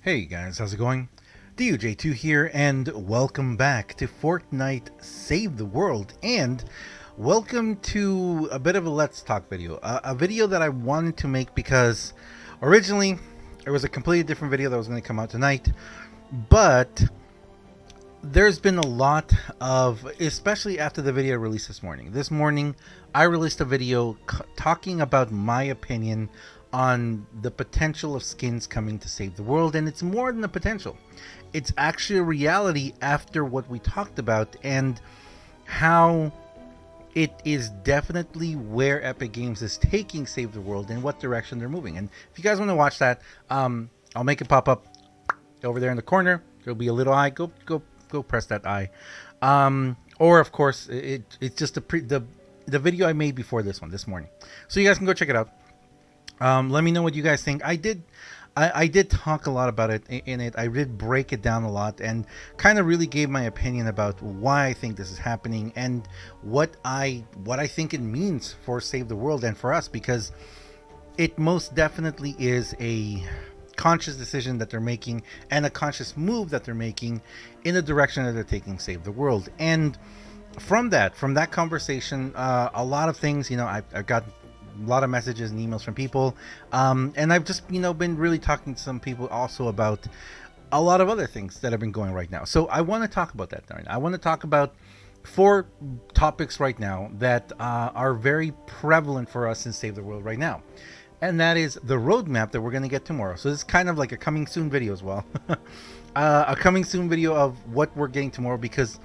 Hey guys, how's it going? DUJ2 here, and welcome back to Fortnite Save the World, and welcome to a bit of a Let's Talk video. A video that I wanted to make because originally it was a completely different video that was going to come out tonight, but there's been a lot of, especially after the video released this morning. This morning, I released a video talking about my opinion on the potential of skins coming to save the world, and it's more than a potential. It's actually a reality after what we talked about and how it is definitely where Epic Games is taking Save the World and what direction they're moving. And if you guys want to watch that, I'll make it pop up over there in the corner. There'll be a little eye. Go press that eye. Or of course, it's just the video I made before this one this morning, so you guys can go check it out. Let me know what you guys think. I did talk a lot about it in it. I did break it down a lot and kind of really gave my opinion about why I think this is happening and what I think it means for Save the World and for us, because it most definitely is a conscious decision that they're making and a conscious move that they're making in the direction that they're taking Save the World. And from that conversation, a lot of things, I've got a lot of messages and emails from people, and I've just been really talking to some people also about a lot of other things that have been going right now. So I want to talk about that. I want to talk about 4 topics right now that are very prevalent for us in Save the World right now, and that is the roadmap that we're going to get tomorrow. So this is kind of like a coming soon video as well. A coming soon video of what we're getting tomorrow, because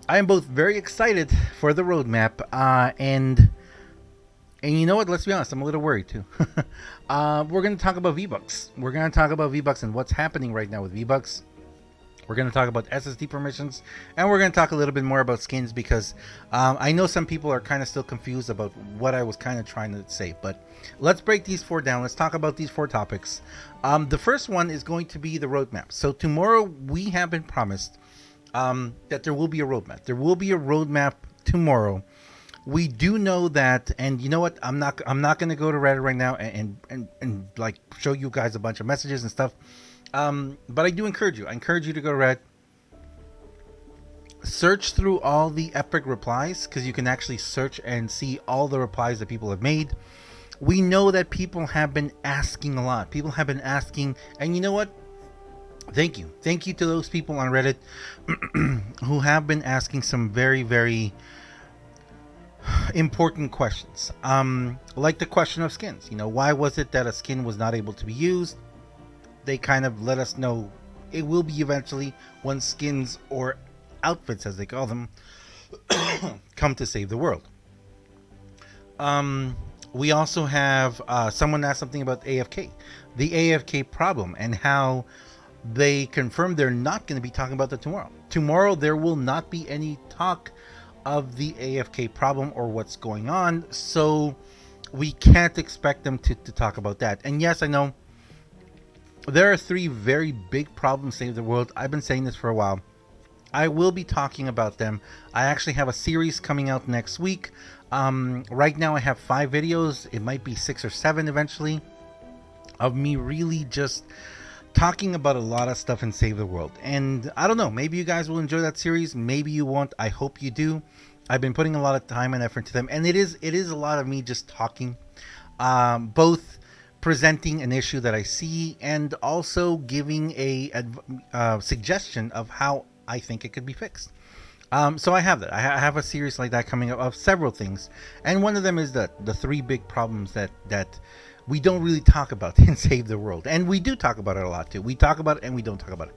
I am both very excited for the roadmap and you know what? Let's be honest, I'm a little worried too. We're going to talk about Vbucks. We're going to talk about Vbucks and what's happening right now with Vbucks. We're going to talk about SSD permissions, and we're going to talk a little bit more about skins, because I know some people are kind of still confused about what I was kind of trying to say. But let's break these 4 down. Let's talk about these 4 topics. The first one is going to be the roadmap. So tomorrow we have been promised that there will be a roadmap. There will be a roadmap tomorrow. We do know that, and you know what? I'm not going to go to Reddit right now and like show you guys a bunch of messages and stuff. But I do encourage you. I encourage you to go to Reddit. Search through all the Epic replies, because you can actually search and see all the replies that people have made. We know that people have been asking a lot. People have been asking, and you know what? Thank you. Thank you to those people on Reddit who have been asking some very, very important questions, like the question of skins. Why was it that a skin was not able to be used? They kind of let us know it will be eventually, when skins, or outfits as they call them, come to save the world. We also have someone asked something about AFK, the AFK problem, and how they confirmed they're not going to be talking about that tomorrow. There will not be any talk of the AFK problem or what's going on, so we can't expect them to talk about that. And yes, I know there are 3 very big problems Save the World. I've been saying this for a while. I will be talking about them. I actually have a series coming out next week. Right now I have 5 videos. It might be 6 or 7 eventually, of me really just talking about a lot of stuff in Save the World. And I don't know, maybe you guys will enjoy that series, maybe you won't. I hope you do. I've been putting a lot of time and effort to them, and it is a lot of me just talking, both presenting an issue that I see and also giving a suggestion of how I think it could be fixed. So I have that. I have a series like that coming up of several things, and one of them is the 3 big problems that we don't really talk about in Save the World. And we do talk about it a lot too. We talk about it and we don't talk about it.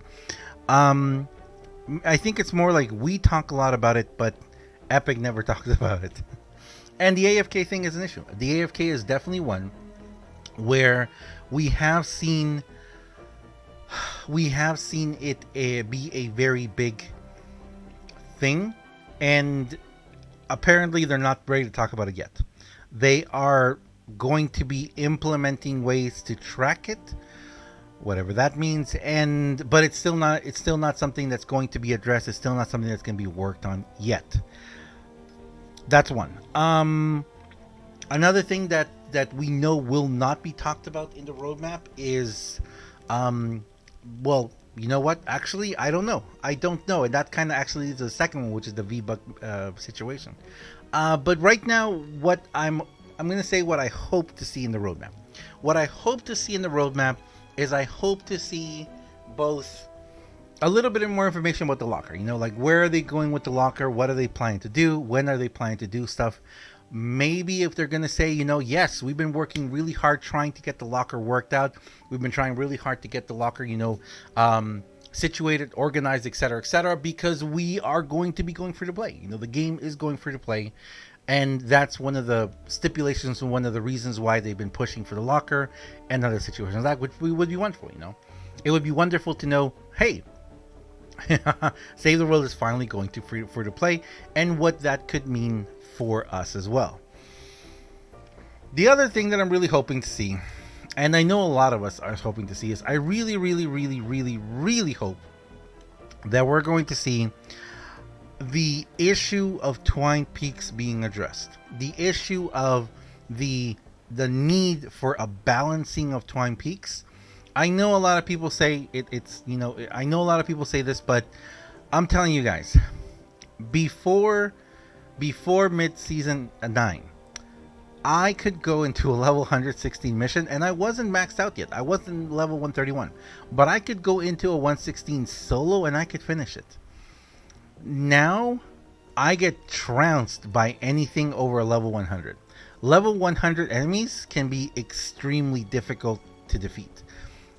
I think it's more like we talk a lot about it, but Epic never talks about it. And the AFK thing is an issue. The AFK is definitely one where we have seen it be a very big thing, and apparently they're not ready to talk about it yet. They are going to be implementing ways to track it, whatever that means, but it's still not something that's going to be addressed. It's still not something that's going to be worked on yet. That's one. Another thing that we know will not be talked about in the roadmap is Well, you know what? Actually, I don't know. I don't know, and that kind of actually is the second one, which is the Vbuck situation. But right now, what I'm gonna say what I hope to see in the roadmap. What I hope to see in the roadmap is I hope to see both a little bit more information about the locker. You know, like where are they going with the locker? What are they planning to do? When are they planning to do stuff? Maybe if they're going to say, you know, yes, we've been working really hard trying to get the locker worked out. We've been trying really hard to get the locker, you know, situated, organized, etc., because we are going to be going free to play. You know, the game is going free to play. And that's one of the stipulations and one of the reasons why they've been pushing for the locker and other situations like which would be wonderful, you know. It would be wonderful to know, hey, Save the World is finally going to free to play, and what that could mean for us as well. The other thing that I'm really hoping to see, and I know a lot of us are hoping to see, is I really, really, really, really, really hope that we're going to see the issue of Twine Peaks being addressed. The issue of the need for a balancing of Twine Peaks. I know a lot of people say it's, you know, I know a lot of people say this, but I'm telling you guys, before mid-season 9, I could go into a level 116 mission, and I wasn't maxed out yet. I wasn't level 131, but I could go into a 116 solo and I could finish it. Now, I get trounced by anything over level 100. Level 100 enemies can be extremely difficult to defeat.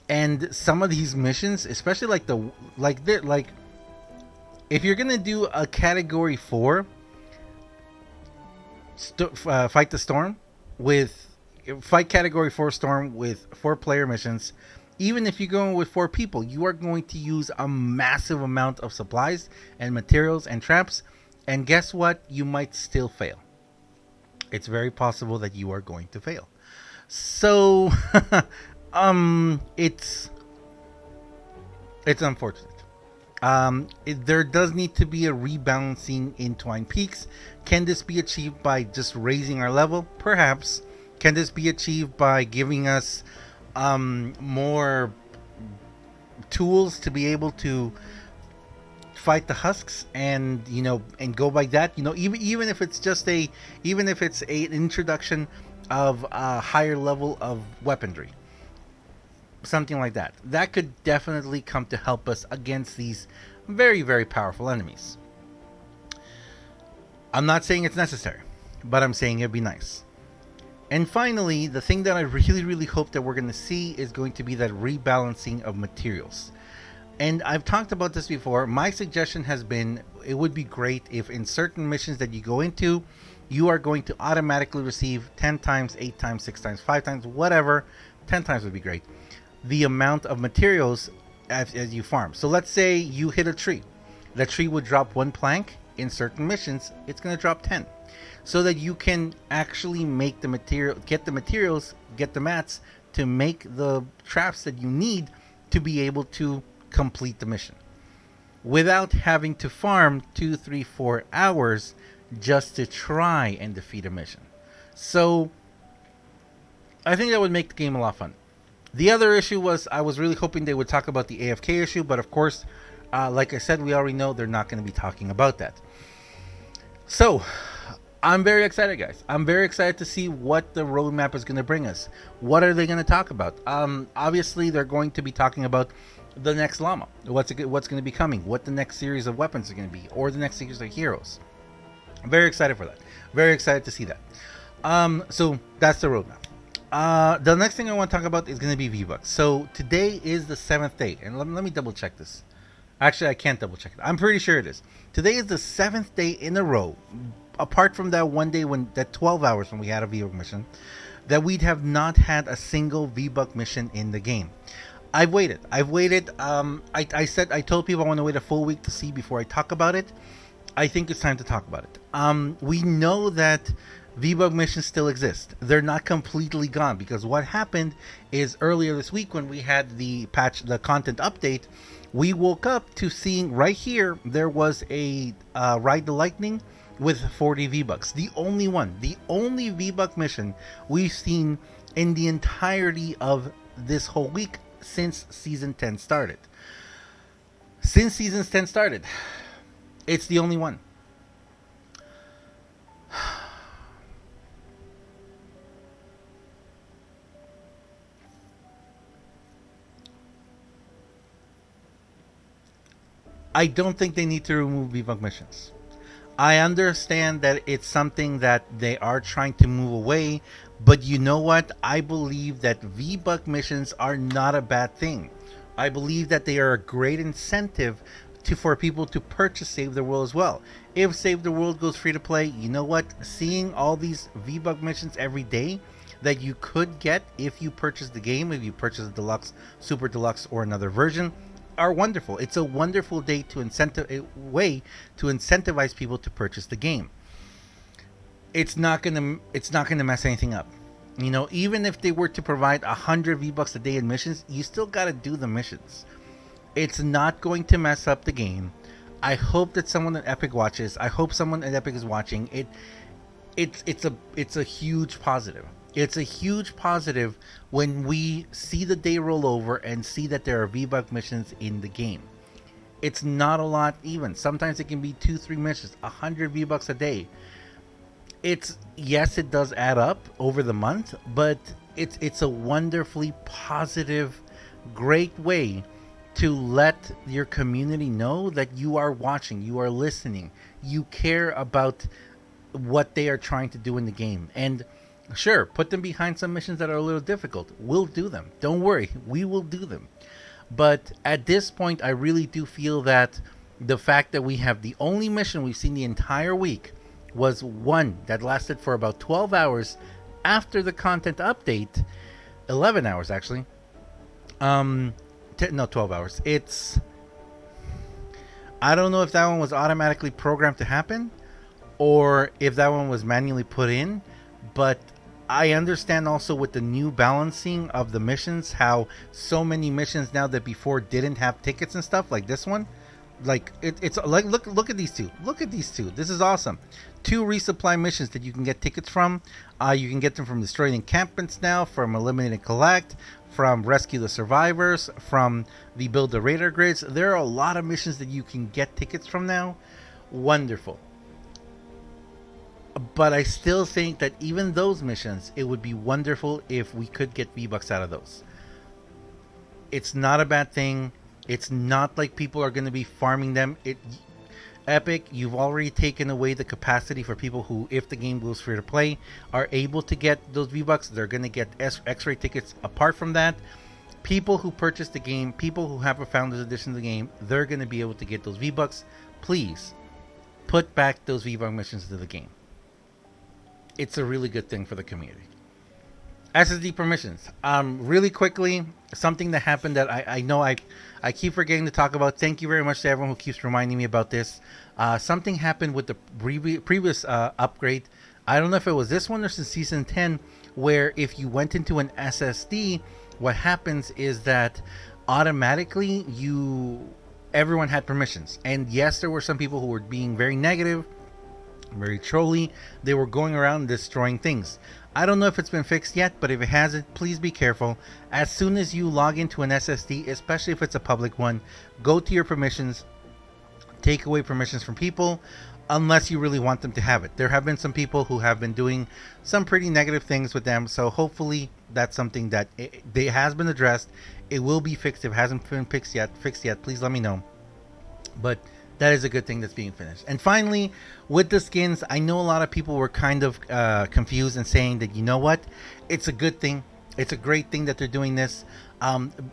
And some of these missions, especially like if you're gonna do a category 4 fight the storm with fight category 4 storm with 4-player missions, even if you're going with 4 people, you are going to use a massive amount of supplies and materials and traps, and guess what? You might still fail. It's very possible that you are going to fail. So it's unfortunate. There does need to be a rebalancing in Twine Peaks. Can this be achieved by just raising our level? Perhaps. Can this be achieved by giving us more tools to be able to fight the husks, and you know, and go by that? You know, even if it's just an introduction of a higher level of weaponry, something like that. That could definitely come to help us against these very, very powerful enemies. I'm not saying it's necessary, but I'm saying it'd be nice. And finally, the thing that I really, really hope that we're going to see is going to be that rebalancing of materials. And I've talked about this before. My suggestion has been, it would be great if in certain missions that you go into, you are going to automatically receive 10 times, 8 times, 6 times, 5 times, whatever. 10 times would be great. The amount of materials as you farm. So let's say you hit a tree. The tree would drop 1 plank. In certain missions, it's going to drop 10. So that you can actually make the material, get the materials, get the mats to make the traps that you need to be able to complete the mission. Without having to farm 2, 3, 4 hours just to try and defeat a mission. So I think that would make the game a lot of fun. The other issue was, I was really hoping they would talk about the AFK issue, but of course, like I said, we already know they're not going to be talking about that. So, I'm very excited, guys. I'm very excited to see what the roadmap is going to bring us. What are they going to talk about? Obviously, they're going to be talking about the next llama. What's going to be coming? What the next series of weapons are going to be? Or the next series of heroes. I'm very excited for that. Very excited to see that. So, that's the roadmap. The next thing I want to talk about is going to be Vbuck. So today is the 7th day, and let me double check this. Actually, I can't double check it. I'm pretty sure it is. Today is the 7th day in a row, apart from that one day when that 12 hours when we had a Vbuck mission, that we'd have not had a single Vbuck mission in the game. I've waited. I told people I want to wait a full week to see before I talk about it. I think it's time to talk about it. We know that Vbuck missions still exist. They're not completely gone, because what happened is earlier this week when we had the content update, we woke up to seeing right here there was a Ride the Lightning with 40 Vbucks. The only Vbuck mission we've seen in the entirety of this whole week since Season 10 started. Since Season 10 started, it's the only one. I don't think they need to remove Vbuck missions. I understand that it's something that they are trying to move away, but you know what? I believe that Vbuck missions are not a bad thing. I believe that they are a great incentive for people to purchase Save the World as well. If Save the World goes free to play, you know what? Seeing all these Vbuck missions every day that you could get if you purchase the game, if you purchase the deluxe, super deluxe, or another version, are wonderful. It's a wonderful way to incentivize people to purchase the game. It's not gonna mess anything up. You know, even if they were to provide 100 V-Bucks a day in missions, you still gotta do the missions. It's not going to mess up the game. I hope that someone at Epic watches. I hope someone at Epic is watching it. It's a huge positive. It's a huge positive when we see the day roll over and see that there are V-Buck missions in the game. It's not a lot even. Sometimes it can be 2-3 missions, 100 V-Bucks a day. Yes, it does add up over the month, but it's a wonderfully positive, great way to let your community know that you are watching, you are listening, you care about what they are trying to do in the game. And sure, put them behind some missions that are a little difficult. We'll do them. Don't worry, we will do them. But at this point, I really do feel that the fact that we have the only mission we've seen the entire week was one that lasted for about 12 hours after the content update. 11 hours, actually. No, 12 hours. I don't know if that one was automatically programmed to happen or if that one was manually put in, but I understand also with the new balancing of the missions, how so many missions now that before didn't have tickets and stuff, like this one, like it's like look at these two. Look at these two. This is awesome. 2 resupply missions that you can get tickets from. You can get them from destroying encampments now, from eliminate and collect, from rescue the survivors, from the build the radar grids. There are a lot of missions that you can get tickets from now. Wonderful. But I still think that even those missions, it would be wonderful if we could get V-Bucks out of those. It's not a bad thing. It's not like people are going to be farming them. Epic, you've already taken away the capacity for people who, if the game goes free to play, are able to get those V-Bucks. They're going to get X-ray tickets. Apart from that, people who purchase the game, people who have a Founders Edition of the game, they're going to be able to get those V-Bucks. Please, put back those V-Buck missions into the game. It's a really good thing for the community. SSD permissions. Really quickly, something that happened that I know I keep forgetting to talk about. Thank you very much to everyone who keeps reminding me about this. Something happened with the previous upgrade. I don't know if it was this one or since Season 10, where if you went into an SSD, what happens is that automatically everyone had permissions. And yes, there were some people who were being very negative, very trolly. They were going around destroying things. I don't know if it's been fixed yet, but if it hasn't, please be careful. As soon as you log into an SSD, especially if it's a public one, go to your permissions, take away permissions from people, unless you really want them to have it. There have been some people who have been doing some pretty negative things with them, so hopefully that's something that has been addressed. It will be fixed. If it hasn't been fixed yet, please let me know. But that is a good thing that's being finished. And finally, with the skins, I know a lot of people were kind of confused and saying that, you know what, it's a good thing. It's a great thing that they're doing this.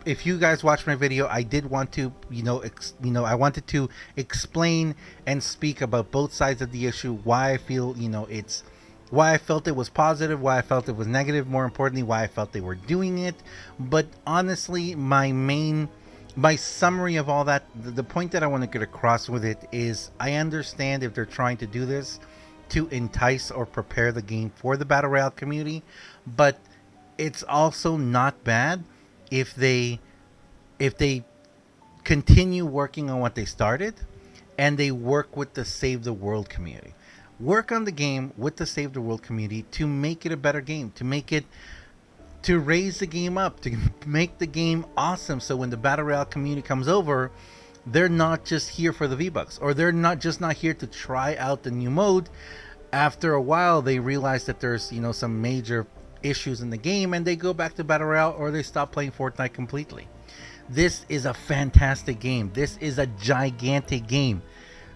If you guys watched my video, I did want to, I wanted to explain and speak about both sides of the issue. Why I feel, why I felt it was positive, why I felt it was negative. More importantly, why I felt they were doing it. But honestly, my summary of all that, the point that I want to get across with it is I understand if they're trying to do this to entice or prepare the game for the Battle Royale community, but it's also not bad if they continue working on what they started and they work with the Save the World community. Work on the game with the Save the World community to make it a better game, to make it to raise the game up, to make the game awesome. So when the Battle Royale community comes over, they're not just here for the V-Bucks, or they're not here to try out the new mode. After a while, they realize that there's, you know, some major issues in the game, and they go back to Battle Royale, or they stop playing Fortnite completely. This is a fantastic game. This is a gigantic game.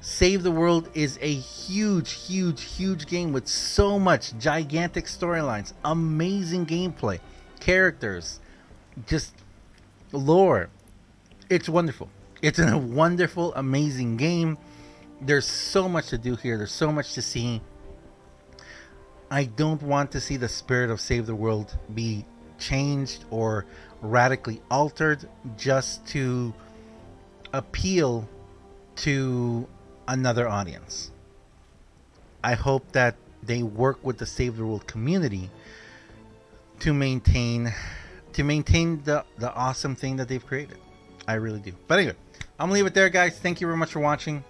Save the World is a huge game with so much gigantic storylines, amazing gameplay, characters, just lore. It's wonderful. It's a wonderful, amazing game. There's so much to do here. There's so much to see. I don't want to see the spirit of Save the World be changed or radically altered just to appeal to another audience. I hope that they work with the Save the World community to maintain the awesome thing that they've created. I really do. But anyway, I'm gonna leave it there, guys. Thank you very much for watching.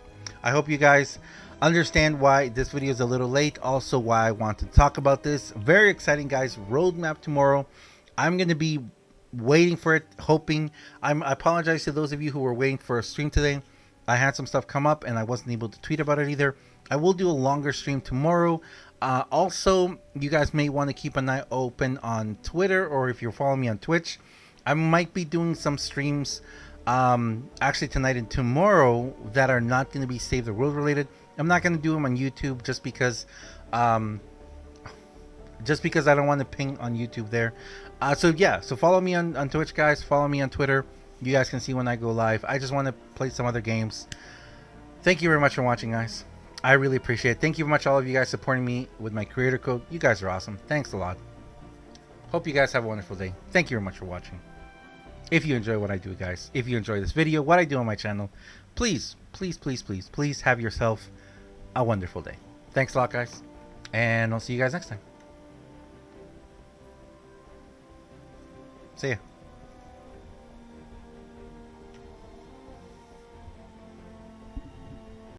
I hope you guys understand why this video is a little late, also why I want to talk about this. Very exciting, guys. Roadmap tomorrow. I'm going to be waiting for it, hoping. I apologize to those of you who were waiting for a stream today. I had some stuff come up and I wasn't able to tweet about it either. I will do a longer stream tomorrow. Also, you guys may want to keep an eye open on Twitter, or if you're following me on Twitch, I might be doing some streams actually tonight and tomorrow that are not going to be Save the World related. I'm not going to do them on YouTube just because I don't want to ping on YouTube there. So yeah, so follow me on Twitch, guys. Follow me on Twitter. You guys can see when I go live. I just want to play some other games. Thank you very much for watching, guys. I really appreciate it. Thank you very much, all of you guys supporting me with my creator code. You guys are awesome. Thanks a lot. Hope you guys have a wonderful day. Thank you very much for watching. If you enjoy what I do, guys, if you enjoy this video, what I do on my channel, please have yourself a wonderful day. Thanks a lot, guys, and I'll see you guys next time. See ya.